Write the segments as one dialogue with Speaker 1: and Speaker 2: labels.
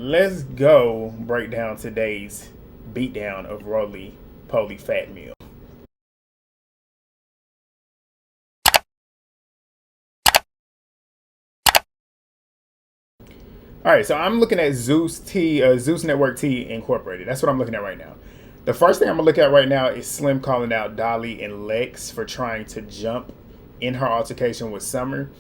Speaker 1: Let's go break down today's beatdown of Rollie Poly Fat Meal. All right, so I'm looking at Zeus Network T Incorporated. That's what I'm looking at right now. The first thing I'm gonna look at right now is Slim calling out Dolly and Lex for trying to jump in her altercation with Summer.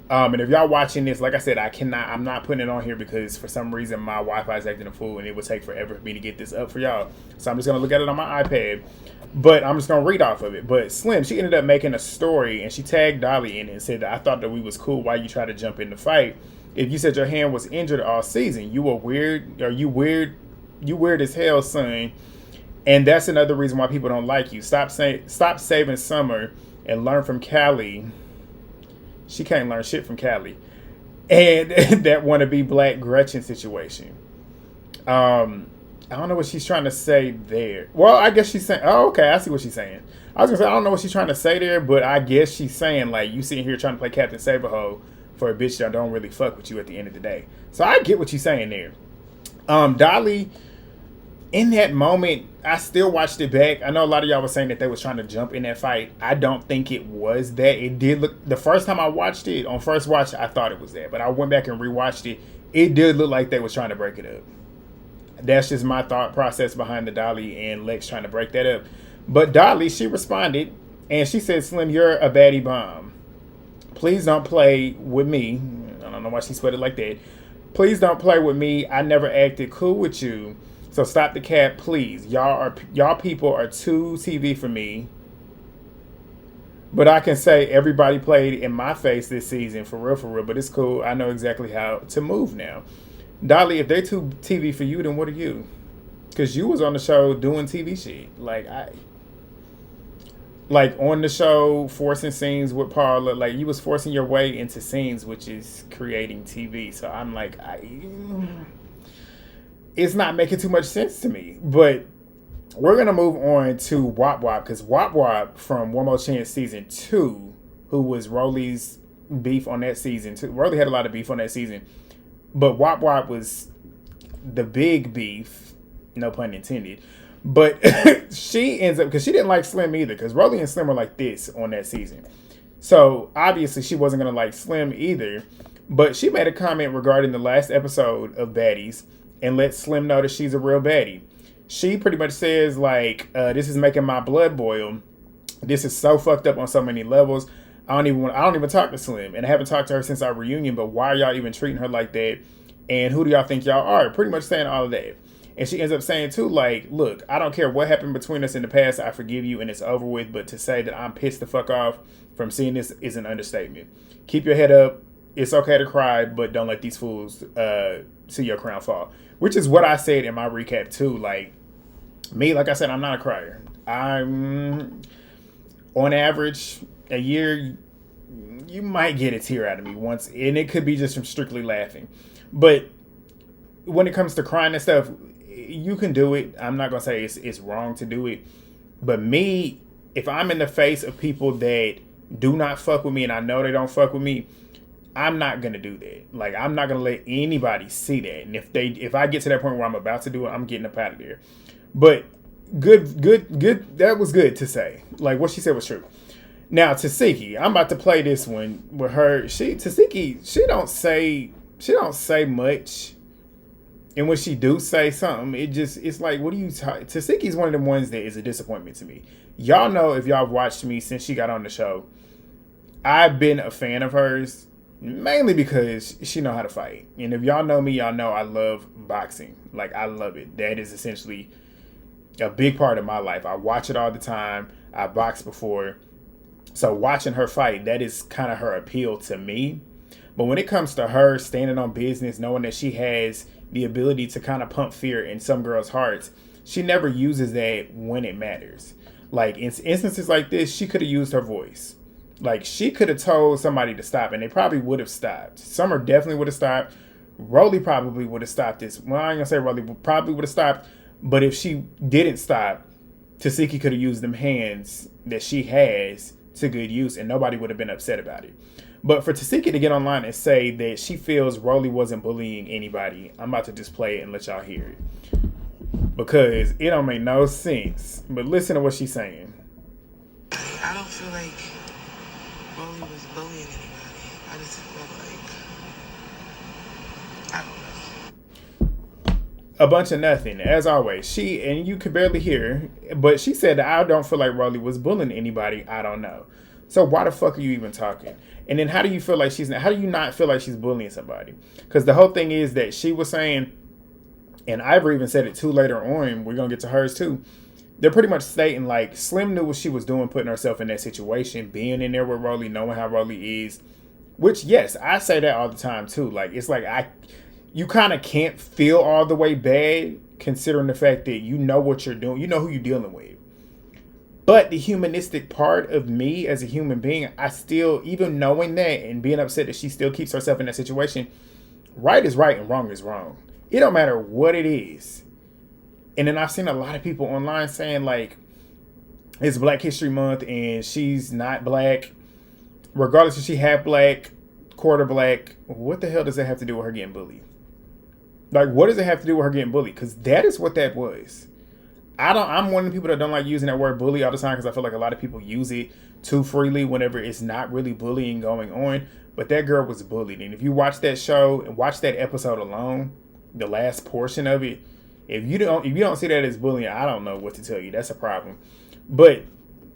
Speaker 1: And if y'all watching this, like I said, I'm not putting it on here because for some reason my Wi-Fi is acting a fool and it would take forever for me to get this up for y'all. So I'm just gonna look at it on my iPad, but I'm just gonna read off of it. But Slim, she ended up making a story and she tagged Dolly in it and said that I thought that we was cool. Why you try to jump in the fight? If you said your hand was injured all season, you were weird, or you weird as hell, son. And that's another reason why people don't like you. Stop saving Summer and learn from Callie. She can't learn shit from Callie. And that wannabe Black Gretchen situation. I don't know what she's trying to say there. Well, I guess she's saying, oh, okay, I see what she's saying. I was going to say, I don't know what she's trying to say there, but I guess she's saying, like, you sitting here trying to play Captain Saberho for a bitch that don't really fuck with you at the end of the day. So I get what she's saying there. Dolly, in that moment, I still watched it back. I know a lot of y'all were saying that they was trying to jump in that fight. I don't think it was that. It did look, the first time I watched it, on first watch, I thought it was that. But I went back and rewatched it. It did look like they was trying to break it up. That's just my thought process behind the Dolly and Lex trying to break that up. But Dolly, she responded, and she said, Slim, you're a baddie bomb. Please don't play with me. I don't know why she spelled it like that. Please don't play with me. I never acted cool with you. So stop the cap, please. Y'all people are too TV for me. But I can say everybody played in my face this season, for real. But it's cool. I know exactly how to move now. Dolly, if they too TV for you, then what are you? Because you was on the show doing TV shit. Like on the show, forcing scenes with Paula. Like you was forcing your way into scenes, which is creating TV. So I'm like, it's not making too much sense to me. But we're gonna move on to Wop Wop, because Wop Wop from One More Chance season 2, who was Rollie's beef on that season too. Rollie had a lot of beef on that season, but Wop Wop was the big beef, no pun intended. But she ends up, because she didn't like Slim either, because Rollie and Slim were like this on that season. So obviously she wasn't gonna like Slim either. But she made a comment regarding the last episode of Baddies and let Slim know that she's a real baddie. She pretty much says like, this is making my blood boil. This is so fucked up on so many levels. I don't even talk to Slim, and I haven't talked to her since our reunion. But why are y'all even treating her like that? And who do y'all think y'all are? Pretty much saying all of that. And she ends up saying too, like, look, I don't care what happened between us in the past. I forgive you and it's over with. But to say that I'm pissed the fuck off from seeing this is an understatement. Keep your head up. It's okay to cry, but don't let these fools see your crown fall. Which is what I said in my recap too. Like, me, like I said, I'm not a crier. I'm, on average, a year, you might get a tear out of me once. And it could be just from strictly laughing. But when it comes to crying and stuff, you can do it. I'm not going to say it's wrong to do it. But me, if I'm in the face of people that do not fuck with me and I know they don't fuck with me, I'm not going to do that. Like, I'm not going to let anybody see that. And if I get to that point where I'm about to do it, I'm getting up out of there. But good. That was good to say. Like, what she said was true. Now, Tasiki, I'm about to play this one with her. Tasiki, she don't say much. And when she do say something, it's like, what do you Tasiki's one of the ones that is a disappointment to me. Y'all know, if y'all have watched me since she got on the show, I've been a fan of hers, mainly because she know how to fight. And if y'all know me, y'all know I love boxing. Like, I love it. That is essentially a big part of my life. I watch it all the time. I boxed before. So watching her fight, that is kind of her appeal to me. But when it comes to her standing on business, knowing that she has the ability to kind of pump fear in some girls' hearts, she never uses that when it matters. Like, in instances like this, she could have used her voice. Like, she could have told somebody to stop, and they probably would have stopped. Summer definitely would have stopped. Rollie probably would have stopped this. Well, I ain't gonna say Rollie probably would have stopped, but if she didn't stop, Tasiki could have used them hands that she has to good use, and nobody would have been upset about it. But for Tasiki to get online and say that she feels Rollie wasn't bullying anybody, I'm about to just play it and let y'all hear it. Because it don't make no sense. But listen to what she's saying.
Speaker 2: I don't feel like Rollie was bullying anybody. I just felt like, I don't know.
Speaker 1: A bunch of nothing, as always. And you could barely hear her, but she said, I don't feel like Rollie was bullying anybody. I don't know. So why the fuck are you even talking? And then how do you feel like how do you not feel like she's bullying somebody? Because the whole thing is that she was saying, and Ivor even said it too later on, we're going to get to hers too. They're pretty much stating like Slim knew what she was doing, putting herself in that situation, being in there with Rollie, knowing how Rollie is, which yes, I say that all the time too. Like, it's like you kind of can't feel all the way bad considering the fact that you know what you're doing. You know who you're dealing with. But the humanistic part of me as a human being, I still, even knowing that and being upset that she still keeps herself in that situation, right is right and wrong is wrong. It don't matter what it is. And then I've seen a lot of people online saying like, it's Black History Month and she's not black. Regardless if she half black, quarter black, what the hell does that have to do with her getting bullied? Like, what does it have to do with her getting bullied? Because that is what that was. I'm one of the people that don't like using that word bully all the time because I feel like a lot of people use it too freely whenever it's not really bullying going on. But that girl was bullied. And if you watch that show and watch that episode alone, the last portion of it, if you don't see that as bullying, I don't know what to tell you. That's a problem. But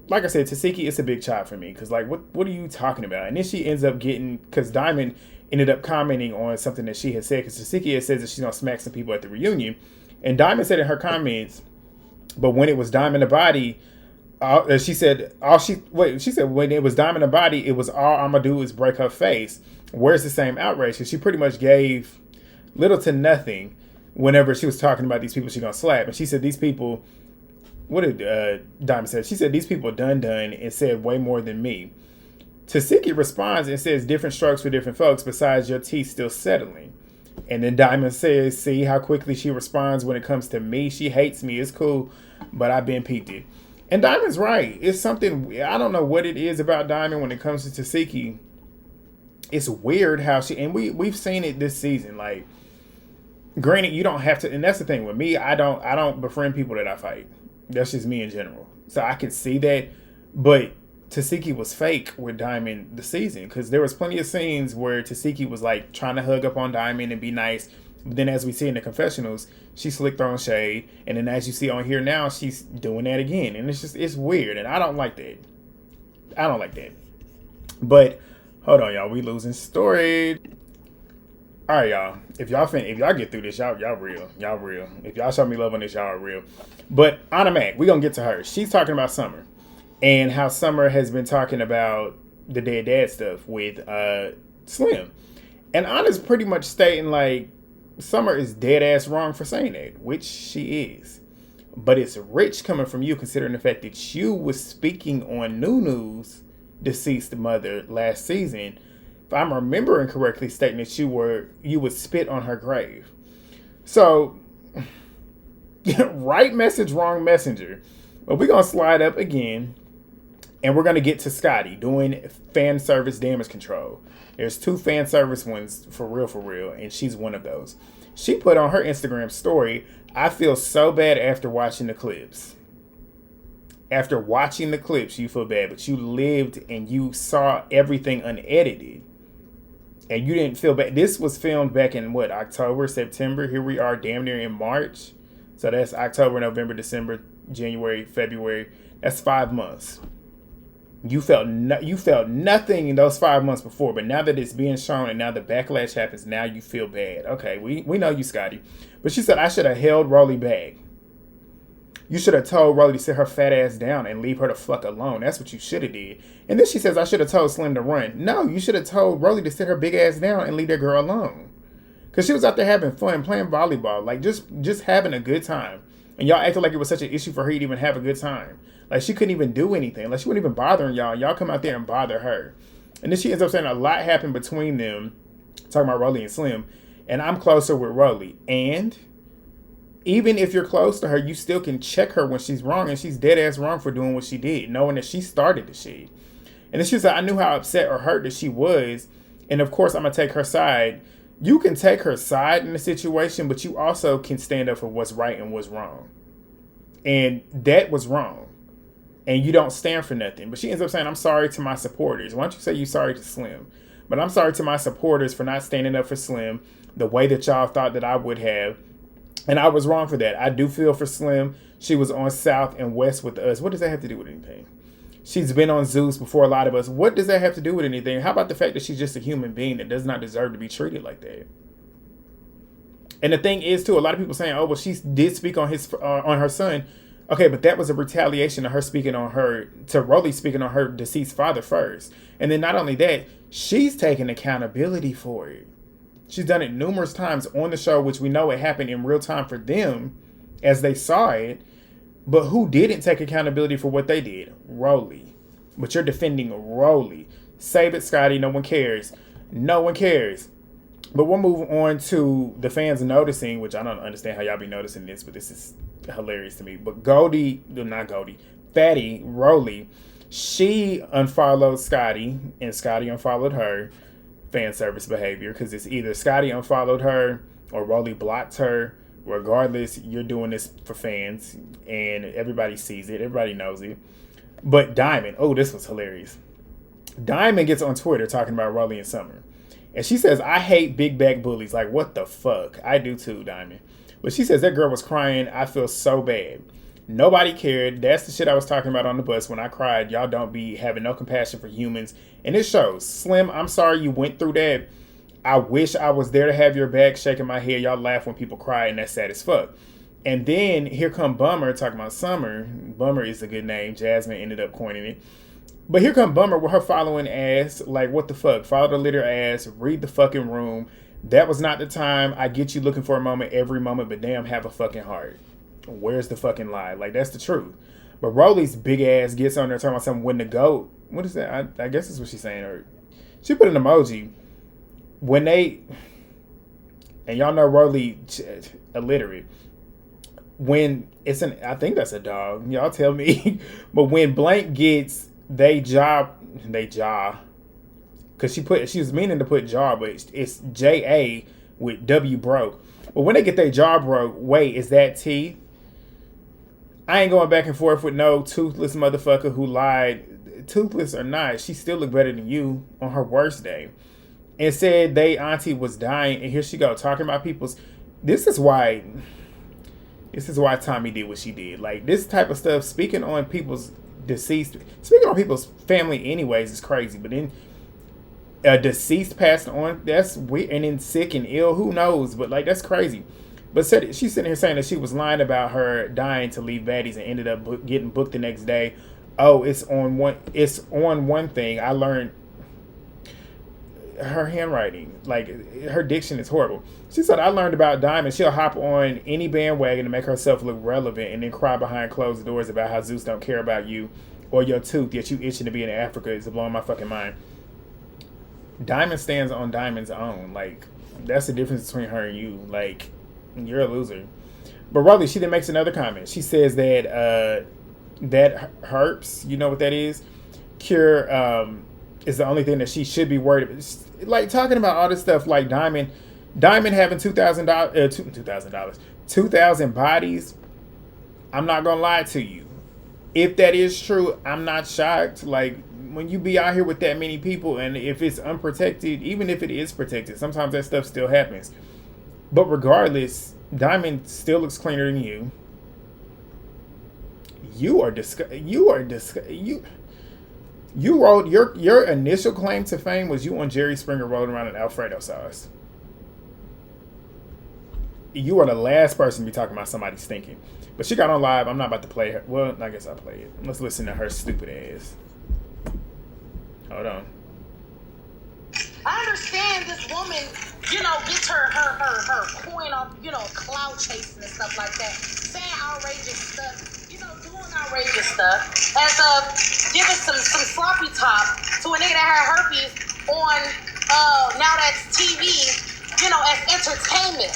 Speaker 1: like I said, Tasiki, it's a big chop for me because like what are you talking about? And then she ends up getting, because Diamond ended up commenting on something that she had said, because Tasiki had said that she's gonna smack some people at the reunion, and Diamond said in her comments, but when it was Diamond the body, she said when it was Diamond the body, it was all I'm gonna do is break her face. Where's the same outrage? Because she pretty much gave little to nothing whenever she was talking about these people she's gonna slap, and she said these people. What did Diamond say? She said these people done and said way more than me. Tasiki responds and says different strokes for different folks. Besides your teeth still settling. And then Diamond says, see how quickly she responds when it comes to me. She hates me. It's cool, but I've been peeped it. And Diamond's right. It's something, I don't know what it is about Diamond when it comes to Tasiki. It's weird how and we've seen it this season. Like, granted, you don't have to, and that's the thing with me. I don't befriend people that I fight. That's just me in general. So I can see that, but Tasiki was fake with Diamond this season because there was plenty of scenes where Tasiki was like trying to hug up on Diamond and be nice. But then as we see in the confessionals, she slick throwing shade. And then as you see on here now, she's doing that again. And it's weird. And I don't like that. But hold on, y'all. We losing storage. All right, y'all. If y'all get through this, y'all real. Y'all real. If y'all show me love on this, y'all are real. But Anna Mac, we gonna get to her. She's talking about Summer and how Summer has been talking about the dead dad stuff with Slim. And Anna's pretty much stating like Summer is dead ass wrong for saying that, which she is. But it's rich coming from you considering the fact that you was speaking on Nunu's deceased mother last season. If I'm remembering correctly, stating that you would spit on her grave. So, right message, wrong messenger. But we're going to slide up again, and we're going to get to Scotty doing fan service damage control. There's 2 fan service ones for real, and she's one of those. She put on her Instagram story, I feel so bad after watching the clips. After watching the clips, you feel bad, but you lived and you saw everything unedited. And you didn't feel bad. This was filmed back in October, September. Here we are damn near in March. So that's October, November, December, January, February. That's 5 months. You felt nothing in those 5 months before, but now that it's being shown and now the backlash happens, now you feel bad. Okay, we know you, Scotty. But she said, I should have held Rollie back. You should have told Rollie to sit her fat ass down and leave her the fuck alone. That's what you should have did. And then she says, I should have told Slim to run. No, you should have told Rollie to sit her big ass down and leave that girl alone. Because she was out there having fun, playing volleyball. Like, just having a good time. And y'all acted like it was such an issue for her to even have a good time. Like, she couldn't even do anything. Like, she wasn't even bothering y'all. Y'all come out there and bother her. And then she ends up saying a lot happened between them. Talking about Rollie and Slim. And I'm closer with Rollie. And even if you're close to her, you still can check her when she's wrong, and she's dead ass wrong for doing what she did, knowing that she started the shit. And then she said, I knew how upset or hurt that she was. And of course, I'm going to take her side. You can take her side in the situation, but you also can stand up for what's right and what's wrong. And that was wrong. And you don't stand for nothing. But she ends up saying, I'm sorry to my supporters. Why don't you say you're sorry to Slim? But I'm sorry to my supporters for not standing up for Slim the way that y'all thought that I would have. And I was wrong for that. I do feel for Slim. She was on South and West with us. What does that have to do with anything? She's been on Zeus before a lot of us. What does that have to do with anything? How about the fact that she's just a human being that does not deserve to be treated like that? And the thing is, too, a lot of people saying, oh, well, she did speak on her son. Okay, but that was a retaliation of her speaking on her, to Rollie speaking on her deceased father first. And then not only that, she's taking accountability for it. She's done it numerous times on the show, which we know it happened in real time for them as they saw it. But who didn't take accountability for what they did? Rollie. But you're defending Rollie. Save it, Scotty. No one cares. No one cares. But we'll move on to the fans noticing, which I don't understand how y'all be noticing this, but this is hilarious to me. But Fatty Rollie, she unfollowed Scotty and Scotty unfollowed her. Fan service behavior, because it's either Scotty unfollowed her or Rollie blocked her. Regardless, you're doing this for fans and everybody sees it, everybody knows it. But Diamond, oh, this was hilarious. Diamond gets on Twitter talking about Rollie and Summer, and she says, I hate big back bullies. Like, what the fuck? I do too, Diamond. But she says that girl was crying. I feel so bad. Nobody cared. That's the shit I was talking about on the bus when I cried. Y'all don't be having no compassion for humans. And it shows. Slim, I'm sorry you went through that. I wish I was there to have your back, shaking my head. Y'all laugh when people cry, and that's sad as fuck. And then here come Bummer talking about Summer. Bummer is a good name. Jasmine ended up coining it. But here come Bummer with her following ass. Like, what the fuck? Follow the leader ass. Read the fucking room. That was not the time. I get you looking for a moment every moment, but damn, have a fucking heart. Where's the fucking lie? Like, that's the truth. But Rollie's big ass gets on there talking about something when the GOAT. What is that? I guess that's what she's saying. Or she put an emoji. When they, and y'all know Rollie illiterate. When it's I think that's a dog. Y'all tell me. But when blank gets jaw, because she was meaning to put jaw, but it's J-A with W broke. But when they get their jaw broke, wait, is that teeth? I ain't going back and forth with no toothless motherfucker who lied. Toothless or not, she still looked better than you on her worst day. And said they auntie was dying, and here she go talking about people's. This is why Tommy did what she did. Like, this type of stuff, speaking on people's family anyways is crazy. But then a deceased passed on, that's weird. And then sick and ill, who knows? But like, that's crazy. But she's sitting here saying that she was lying about her dying to leave Baddies and ended up getting booked the next day. Oh, it's on one thing. I learned her handwriting, like her diction is horrible. She said, I learned about Diamond. She'll hop on any bandwagon to make herself look relevant and then cry behind closed doors about how Zeus don't care about you or your tooth, yet you itching to be in Africa. It's blowing my fucking mind. Diamond stands on Diamond's own. Like, that's the difference between her and you. Like, you're a loser. But Rollie, she then makes another comment. She says that that herpes, you know what that is? Cure is the only thing that she should be worried about. Like, talking about all this stuff, like Diamond having $2,000 bodies. I'm not gonna lie to you. If that is true, I'm not shocked. Like, when you be out here with that many people, and if it's unprotected, even if it is protected, sometimes that stuff still happens. But regardless, Diamond still looks cleaner than you. You wrote your initial claim to fame was you on Jerry Springer rolling around in Alfredo sauce. You are the last person to be talking about somebody stinking. But she got on live. I'm not about to play her. Well, I guess I'll play it. Let's listen to her stupid ass. Hold on.
Speaker 3: I understand this woman, gets her coin off, cloud chasing and stuff like that. Saying outrageous stuff, doing outrageous stuff. As of giving some sloppy top to a nigga that had herpes on, now that's TV, as entertainment.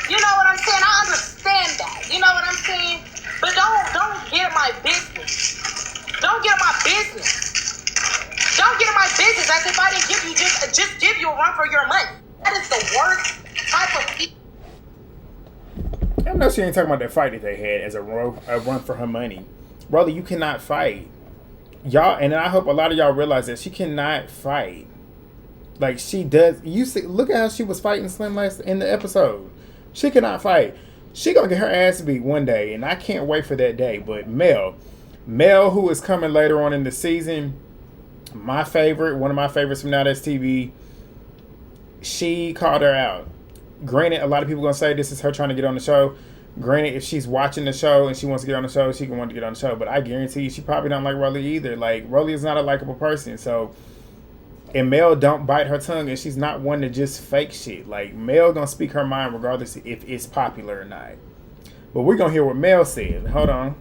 Speaker 3: You know what I'm saying? I understand that. You know what I'm saying? But don't get my business. Don't get my business. Don't
Speaker 1: I know she ain't talking about that fight that they had as a run for her money. Rollie, you cannot fight. Y'all, and I hope a lot of y'all realize that she cannot fight. Like she does. You see, look at how she was fighting Slim last in the episode. She cannot fight. She gonna get her ass beat one day, and I can't wait for that day. But Mel, who is coming later on in the season, my favorite, one of my favorites from Now That's TV, she called her out. Granted, a lot of people gonna say this is her trying to get on the show. Granted, if she's watching the show and she wants to get on the show, she can want to get on the show. But I guarantee you, she probably don't like Rollie either. Like, Rollie is not a likable person. So, and Mel don't bite her tongue, and she's not one to just fake shit. Like, Mel gonna speak her mind regardless if it's popular or not. But we're gonna hear what Mel said. Hold on.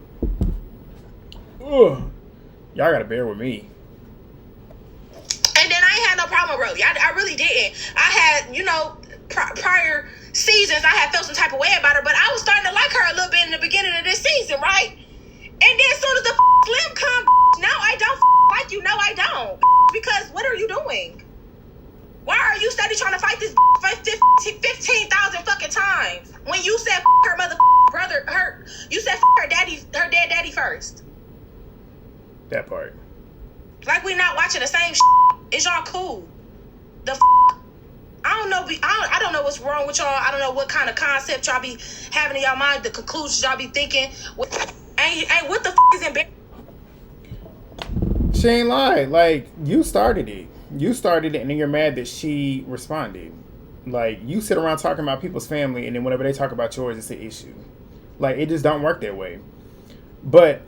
Speaker 1: Ugh. Y'all gotta bear with me.
Speaker 3: And then I ain't had no problem with Rollie. I really didn't. I had, prior seasons, I had felt some type of way about her, but I was starting to like her a little bit in the beginning of this season, right? And then as soon as the Slim come, no, I don't like you. No, I don't. Because what are you doing? Why are you steady trying to fight this 15,000 fucking times? When you said her mother brother, you said her dead daddy first.
Speaker 1: That part.
Speaker 3: Like we not watching the same Is y'all cool? I don't know. I don't know what's wrong with y'all. I don't know what kind of concept y'all be having in y'all mind. The conclusions y'all be thinking. Ain't what the is embarrassing?
Speaker 1: She ain't lied. Like, you started it. You started it, and then you're mad that she responded. Like, you sit around talking about people's family, and then whenever they talk about yours, it's an issue. Like, it just don't work that way. But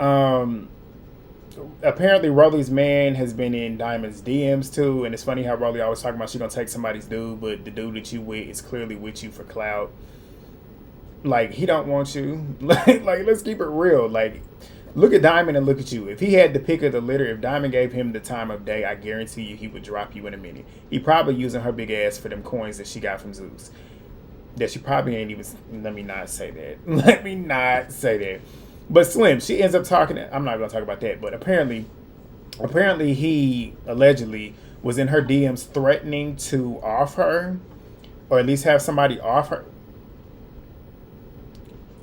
Speaker 1: apparently Rollie's man has been in Diamond's DMs too, and it's funny how Rollie always talking about she gonna take somebody's dude, but the dude that you with is clearly with you for clout. Like, he don't want you. like let's keep it real. Like, look at Diamond and look at you. If he had the pick of the litter, if Diamond gave him the time of day, I guarantee you he would drop you in a minute. He probably using her big ass for them coins that she got from Zeus. That she probably ain't even. Let me not say that. But Slim, she ends up talking. I'm not going to talk about that. But apparently he allegedly was in her DMs threatening to off her, or at least have somebody off her.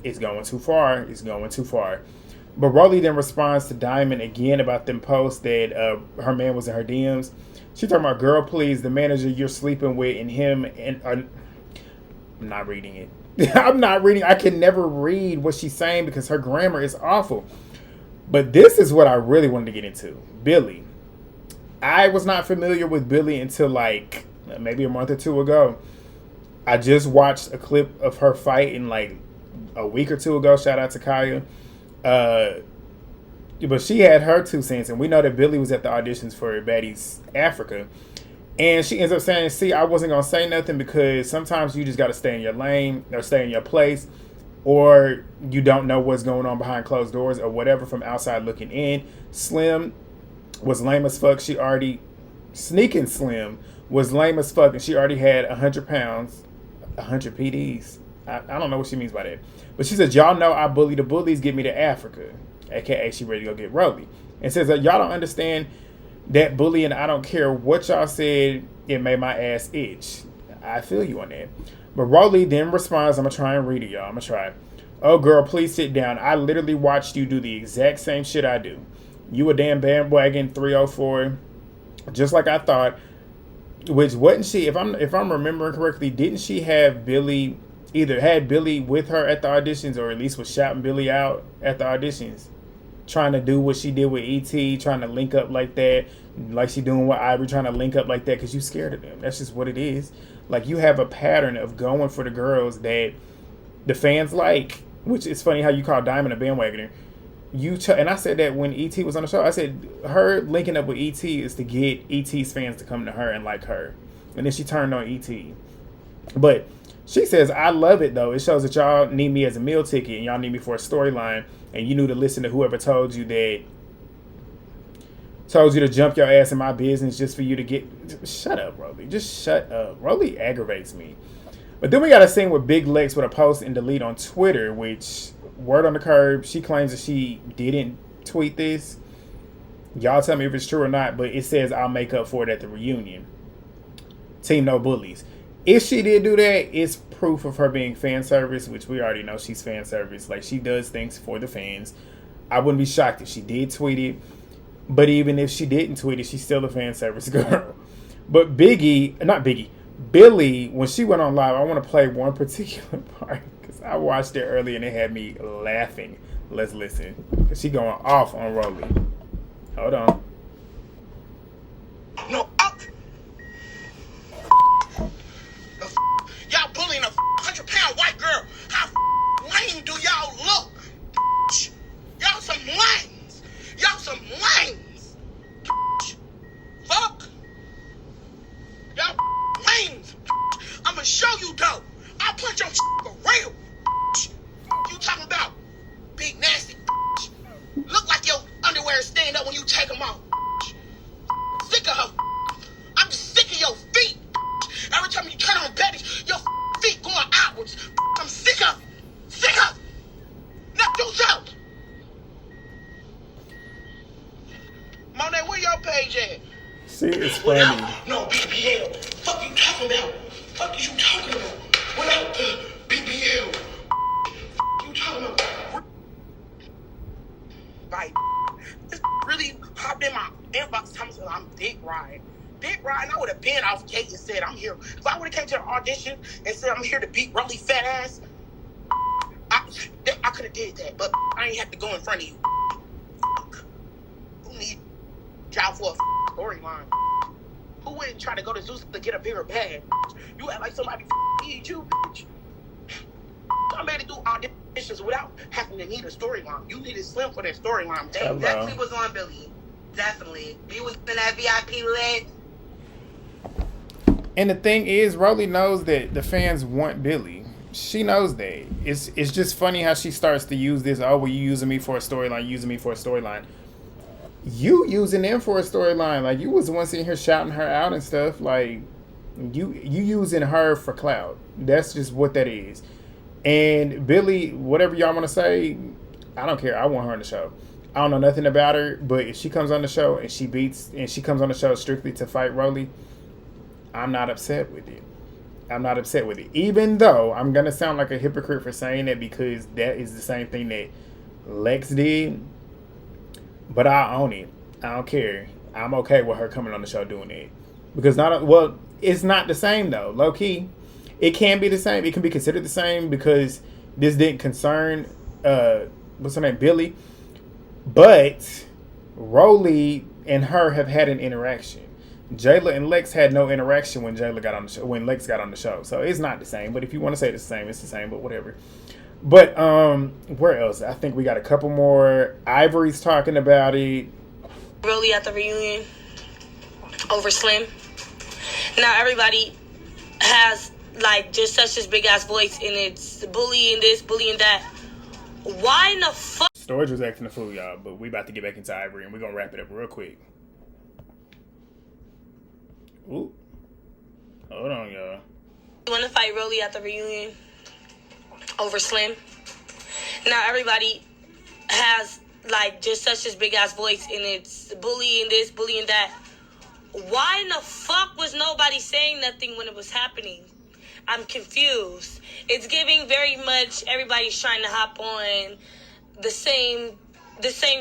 Speaker 1: It's going too far. But Rollie then responds to Diamond again about them posts that her man was in her DMs. She talking about, girl, please, the manager you're sleeping with and him and. I'm not reading it. I can never read what she's saying because her grammar is awful. But this is what I really wanted to get into. Billy. I was not familiar with Billy until like maybe a month or two ago. I just watched a clip of her fight in like a week or two ago. Shout out to Kaya. But she had her 2 cents, and we know that Billy was at the auditions for Baddies Africa. And she ends up saying, see, I wasn't going to say nothing because sometimes you just got to stay in your lane or stay in your place, or you don't know what's going on behind closed doors or whatever from outside looking in. Slim was lame as fuck. Sneaking Slim was lame as fuck, and she already had 100 pounds, 100 PDs. I don't know what she means by that. But she says, y'all know I bully the bullies, get me to Africa. AKA she ready to go get Rollie. And says, y'all don't understand that bullying, I don't care what y'all said, it made my ass itch. I feel you on that. But Rollie then responds, I'm going to try and read it, y'all. I'm going to try. Oh, girl, please sit down. I literally watched you do the exact same shit I do. You a damn bandwagon 304, just like I thought. Which wasn't she, if I'm remembering correctly, didn't she have Billy, either had Billy with her at the auditions or at least was shouting Billy out at the auditions? Trying to do what she did with E.T., trying to link up like that, like she doing with Ivory, trying to link up like that because you scared of them. That's just what it is. Like, you have a pattern of going for the girls that the fans like, which is funny how you call Diamond a bandwagoner. And I said that when E.T. was on the show. I said her linking up with E.T. is to get E.T.'s fans to come to her and like her. And then she turned on E.T. But she says, I love it, though. It shows that y'all need me as a meal ticket and y'all need me for a storyline. And you knew to listen to whoever told you to jump your ass in my business just for you to get... Shut up, Rollie. Just shut up. Rollie aggravates me. But then we got a scene with Big Lex with a post and delete on Twitter, which, word on the curb, she claims that she didn't tweet this. Y'all tell me if it's true or not, but it says I'll make up for it at the reunion. Team No Bullies. If she did do that, it's proof of her being fan service, which we already know she's fan service. Like, she does things for the fans. I wouldn't be shocked if she did tweet it. But even if she didn't tweet it, she's still a fan service girl. But Billy, when she went on live, I want to play one particular part because I watched it earlier and it had me laughing. Let's listen. Because she going off on Rollie. Hold on.
Speaker 4: No, y'all bullying a 100-pound white girl. How lame do y'all look? Y'all some lames. Y'all some lames. Fuck. Y'all lames. I'ma show you though. I'll punch your for real. You talking about big nasty. Look like your underwear stand up when you take them off. Sick of her. I'm just sick of your feet. Every time you turn on babies, your feet going outwards. I'm sick of it. Sick of it. Now do so. Monet, where your page at?
Speaker 1: See, it's funny.
Speaker 4: No, BBL. Fuck you talking about? Fuck is you talking about? Without BBL. You talking about? Like, this really hopped in my inbox telling me I'm dick riding. Dick riding, I would have been off gate and said I'm here. If I would have came to the audition and said I'm here to beat Rollie fat ass, I could have did that, but I ain't have to go in front of you. Who need y'all for a storyline? Who wouldn't try to go to Zeus to get a bigger bag? You act like somebody need you, bitch. I'm ready to do auditions without having to need a storyline. You needed Slim for that storyline.
Speaker 3: They definitely was on Billy. Definitely. You was in that VIP list.
Speaker 1: And the thing is, Rollie knows that the fans want Billy. She knows that. It's just funny how she starts to use this, oh, well, you using me for a storyline, You using them for a storyline. Like, you was the one sitting here shouting her out and stuff. Like, you using her for clout. That's just what that is. And Billy, whatever y'all want to say, I don't care. I want her on the show. I don't know nothing about her, but if she comes on the show and she comes on the show strictly to fight Rollie, I'm not upset with it. Even though I'm going to sound like a hypocrite for saying that because that is the same thing that Lex did. But I own it. I don't care. I'm okay with her coming on the show doing it. Because it's not the same though. Low key. It can be the same. It can be considered the same because this didn't concern what's her name? Billy. But Rollie and her have had an interaction. Jayla and Lex had no interaction when Lex got on the show. So it's not the same. But if you want to say it's the same, it's the same, but whatever. But where else? I think we got a couple more. Ivory's talking about it.
Speaker 5: Rollie at the reunion over Slim. Now everybody has like just such this big ass voice and it's bullying this, bullying that. Why in the fuck?
Speaker 1: Storage was acting a fool, y'all, but we about to get back into Ivory and we're gonna wrap it up real quick. Ooh. Hold on, y'all.
Speaker 5: You wanna fight Rollie at the reunion over Slim? Now everybody has like just such this big ass voice and it's bullying this, bullying that. Why in the fuck was nobody saying nothing when it was happening? I'm confused. It's giving very much everybody's trying to hop on the same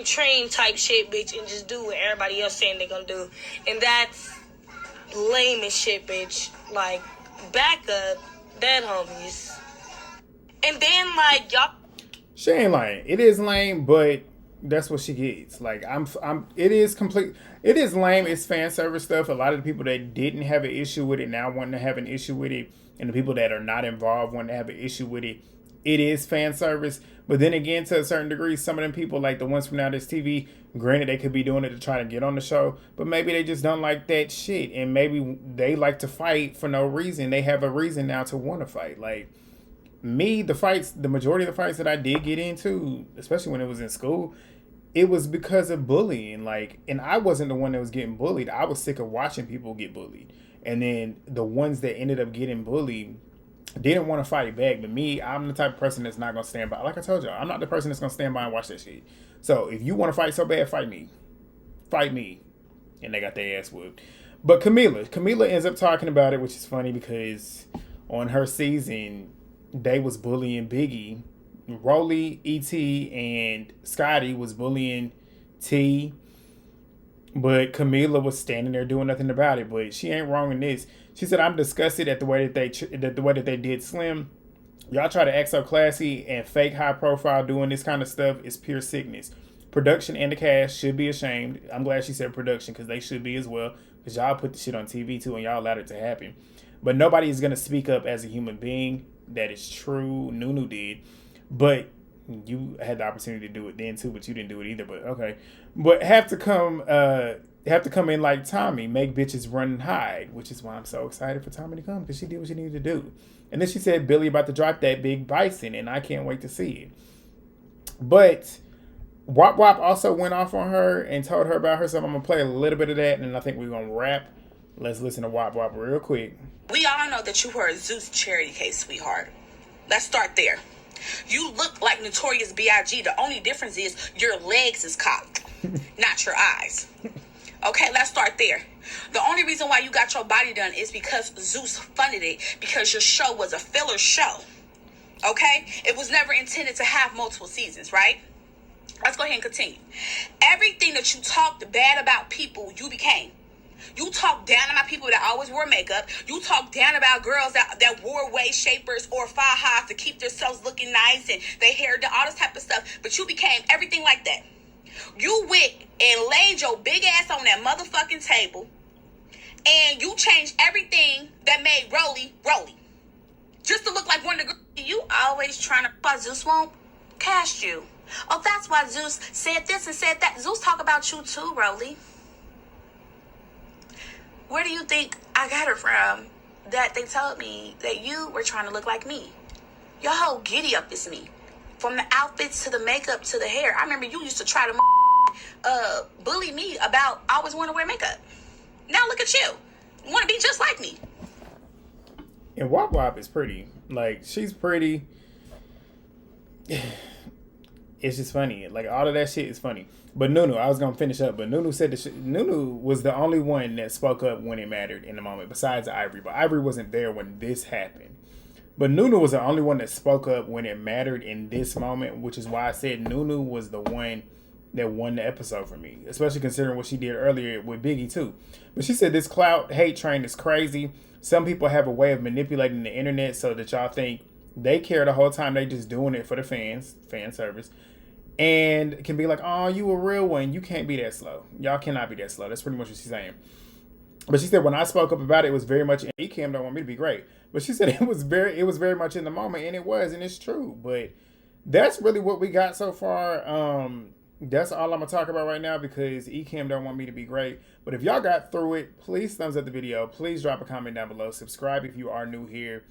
Speaker 5: train type shit, bitch, and just do what everybody else saying they're gonna do. And that's lame as shit, bitch. Like, back up, dead homies. And then, like, y'all...
Speaker 1: She ain't lying. It is lame, but that's what she gets. Like, it is lame. It's fan service stuff. A lot of the people that didn't have an issue with it now want to have an issue with it. And the people that are not involved want to have an issue with it. It is fan service. But then again, to a certain degree, some of them people, like the ones from Now This TV, granted they could be doing it to try to get on the show, but maybe they just don't like that shit. And maybe they like to fight for no reason. They have a reason now to want to fight. Like, me, the majority of the fights that I did get into, especially when it was in school, it was because of bullying. Like, and I wasn't the one that was getting bullied. I was sick of watching people get bullied. And then the ones that ended up getting bullied didn't want to fight back. But me, I'm the type of person that's not going to stand by. Like I told y'all, I'm not the person that's going to stand by and watch that shit. So if you want to fight so bad, fight me. Fight me. And they got their ass whooped. But Camila ends up talking about it, which is funny because on her season, they was bullying Biggie. Rollie, E.T., and Scotty was bullying T. But Camila was standing there doing nothing about it. But she ain't wrong in this. She said, "I'm disgusted at the way that they did Slim. Y'all try to act so classy and fake high profile doing this kind of stuff is pure sickness. Production and the cast should be ashamed." I'm glad she said production because they should be as well. Because y'all put the shit on TV too and y'all allowed it to happen. But nobody is going to speak up as a human being. That is true. Nunu did. But you had the opportunity to do it then too, but you didn't do it either. But okay. But have to come in like Tommy, make bitches run and hide, which is why I'm so excited for Tommy to come because she did what she needed to do. And then she said Billy about to drop that big bison, and I can't wait to see it. But Wop Wop also went off on her and told her about herself. I'm going to play a little bit of that, and then I think we're going to wrap. Let's listen to Wop Wop real quick.
Speaker 6: We all know that you were a Zeus charity case, sweetheart. Let's start there. You look like Notorious B.I.G. The only difference is your legs is cocked, not your eyes. Okay, let's start there. The only reason why you got your body done is because Zeus funded it, because your show was a filler show. Okay? It was never intended to have multiple seasons, right? Let's go ahead and continue. Everything that you talked bad about people, you became. You talk down about people that always wore makeup. You talk down about girls that wore waist shapers or fajas to keep themselves looking nice and their hair done, all this type of stuff. But you became everything like that. You went and laid your big ass on that motherfucking table and you changed everything that made Rollie, just to look like one of the girls. You always trying to, why Zeus won't cast you. Oh, that's why Zeus said this and said that. Zeus talk about you too, Rollie. Where do you think I got her from that they told me that you were trying to look like me? Your whole giddy up is me. From the outfits to the makeup to the hair. I remember you used to try to bully me about always wanting to wear makeup. Now look at you. You want to be just like me.
Speaker 1: And Wop Wop is pretty. Like, she's pretty. It's just funny. Like, all of that shit is funny. But Nunu, I was going to finish up, but Nunu said Nunu was the only one that spoke up when it mattered in the moment, besides Ivory. But Ivory wasn't there when this happened. But Nunu was the only one that spoke up when it mattered in this moment, which is why I said Nunu was the one that won the episode for me, especially considering what she did earlier with Biggie too. But she said this clout hate train is crazy. Some people have a way of manipulating the internet so that y'all think they care the whole time. They just doing it for the fans, fan service. And can be like, oh, you a real one. You can't be that slow. Y'all cannot be that slow. That's pretty much what she's saying. But she said when I spoke up about it, it was very much, Cam don't want me to be great. But she said it was very much in the moment, and it was, and it's true. But that's really what we got so far. That's all I'm gonna talk about right now because Cam don't want me to be great. But if y'all got through it, please thumbs up the video. Please drop a comment down below. Subscribe if you are new here.